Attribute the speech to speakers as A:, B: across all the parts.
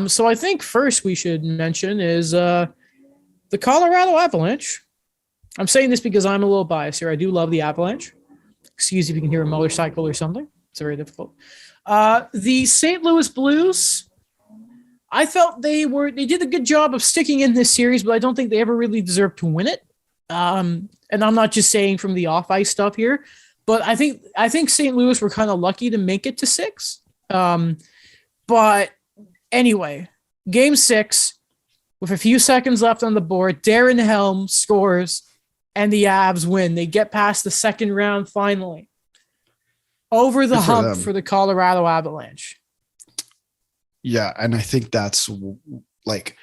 A: So I think first we should mention is the Colorado Avalanche. I'm saying this because I'm a little biased here. I do love the Avalanche. Excuse if you can hear a motorcycle or something. It's very difficult. The St. Louis Blues. I felt they did a good job of sticking in this series, but I don't think they ever really deserved to win it. And I'm not just saying from the off ice stuff here, but I think St. Louis were kind of lucky to make it to 6. But anyway, game 6 with a few seconds left on the board, Darren Helm scores and the Avs win. They get past the second round finally. Over the hump for the Colorado Avalanche.
B: Yeah, and I think that's like,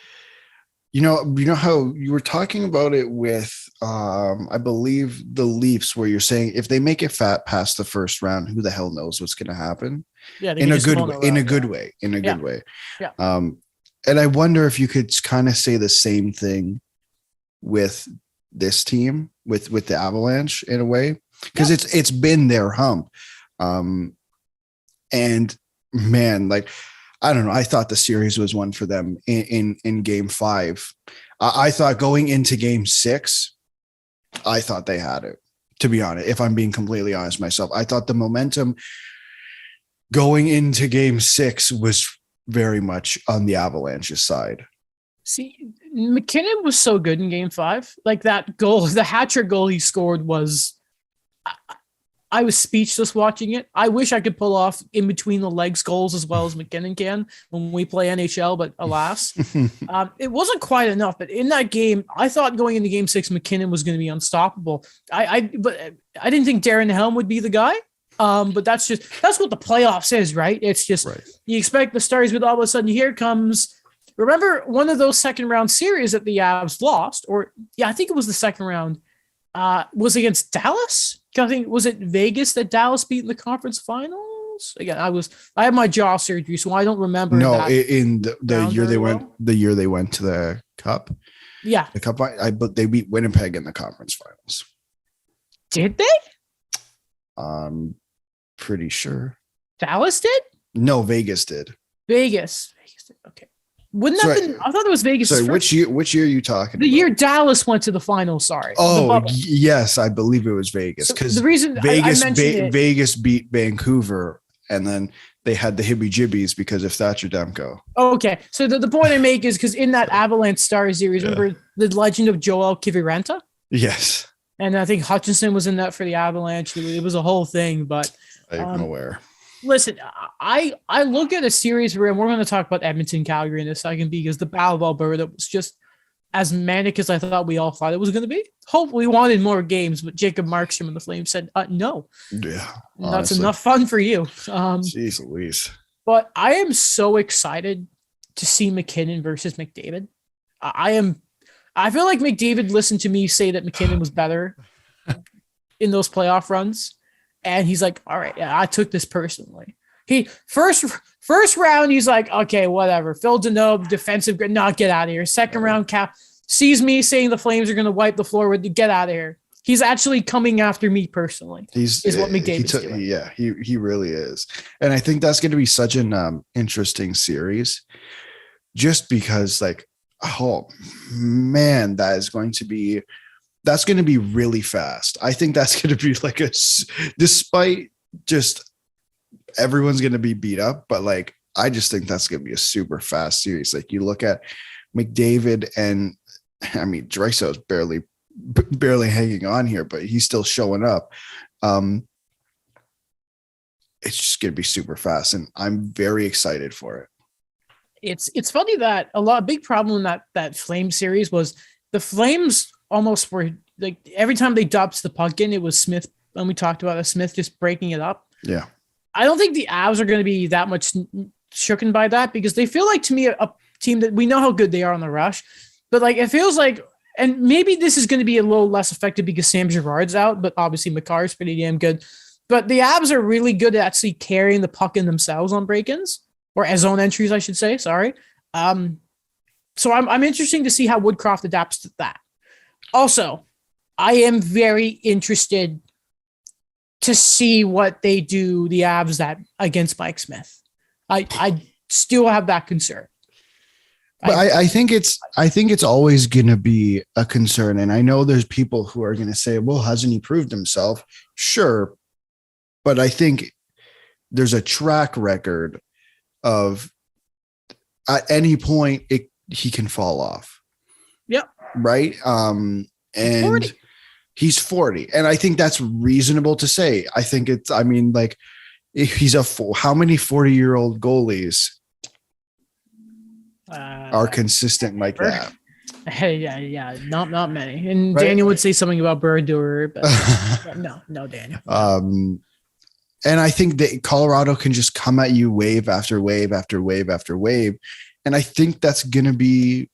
B: you know how you were talking about it with, I believe the Leafs, where you're saying if they make it past the first round, who the hell knows what's going to happen?
A: Yeah,
B: in a good way.
A: Yeah.
B: And I wonder if you could kind of say the same thing with this team, with the Avalanche in a way, because it's been their hump. And man, like, I don't know. I thought the series was one for them in game 5. I thought going into game 6, I thought they had it, to be honest. If I'm being completely honest myself, I thought the momentum going into game 6 was very much on the Avalanche's side.
A: See, McKinnon was so good in game 5. Like that goal, the hat-trick goal he scored was, I was speechless watching it. I wish I could pull off in between the legs goals as well as McKinnon can when we play NHL, but alas, it wasn't quite enough. But in that game, I thought going into game 6, McKinnon was going to be unstoppable. But I didn't think Darren Helm would be the guy. But that's what the playoffs is, right? It's just, right. You expect the Stars, but all of a sudden here comes, remember one of those second round series that the Avs lost, I think it was the second round, was against Dallas. I think, was it Vegas that Dallas beat in the conference finals? Again, I had my jaw surgery, so I don't remember.
B: No, in the year they went to the Cup.
A: Yeah,
B: the Cup. But they beat Winnipeg in the conference finals.
A: Did they?
B: Pretty sure
A: Dallas did.
B: No, Vegas did.
A: Vegas did. Okay. Wouldn't that been? I thought it was Vegas.
B: Sorry, which year are you talking about?
A: The year Dallas went to the finals. Sorry.
B: Oh, yes, I believe it was Vegas, because
A: the reason
B: Vegas beat Vancouver, and then they had the hibby-jibbies because of Thatcher Demko.
A: Okay, so the point I make is because in that Avalanche Stars series, remember the legend of Joel Kiviranta?
B: Yes.
A: And I think Hutchinson was in that for the Avalanche. It was a whole thing, but
B: I'm aware.
A: Listen, I look at a series where, and we're going to talk about Edmonton, Calgary in a second, because the Battle of Alberta was just as manic as I thought we all thought it was going to be. Hopefully, we wanted more games, but Jacob Markstrom and the Flames said no.
B: Yeah,
A: that's enough fun for you.
B: Jeez Louise.
A: But I am so excited to see McKinnon versus McDavid. I feel like McDavid listened to me say that McKinnon was better in those playoff runs. And he's like, all right, I took this personally. He first round, he's like, okay, whatever. Phil Deneau, defensive, not get out of here. Second round, Cap sees me saying the Flames are going to wipe the floor with, get out of here. He's actually coming after me personally. Is what McDavid's doing.
B: Yeah, he really is. And I think that's going to be such an interesting series, just because, like, oh man, that's going to be really fast. I think that's going to be like despite just everyone's going to be beat up, but like, I just think that's going to be a super fast series. Like, you look at McDavid, and I mean, Draisaitl is barely hanging on here, but he's still showing up. It's just going to be super fast, and I'm very excited for it.
A: It's funny that a big problem in that Flame series was the Flames almost were like, every time they dumped the puck in, it was Smith, and we talked about Smith just breaking it up.
B: Yeah.
A: I don't think the Avs are going to be that much shooken by that, because they feel like, to me, a team that we know how good they are on the rush, but like, it feels like, and maybe this is going to be a little less effective because Sam Girard's out, but obviously Makar's pretty damn good. But the Avs are really good at actually carrying the puck in themselves on break-ins, or as zone entries, I should say. Sorry. So I'm interested to see how Woodcroft adapts to that. Also, I am very interested to see what they do, the Avs, that against Mike Smith. I still have that concern.
B: But I think it's always going to be a concern. And I know there's people who are going to say, well, hasn't he proved himself? Sure. But I think there's a track record of at any point he can fall off.
A: Yep.
B: Right. And he's 40. And I think that's reasonable to say. I think like if he's how many 40-year-old goalies are consistent like that?
A: Hey, yeah, not many. And
B: Right?
A: Daniel would say something about Brodeur, but no, Daniel.
B: And I think that Colorado can just come at you wave after wave after wave after wave, and I think that's gonna be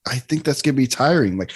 B: tiring. Like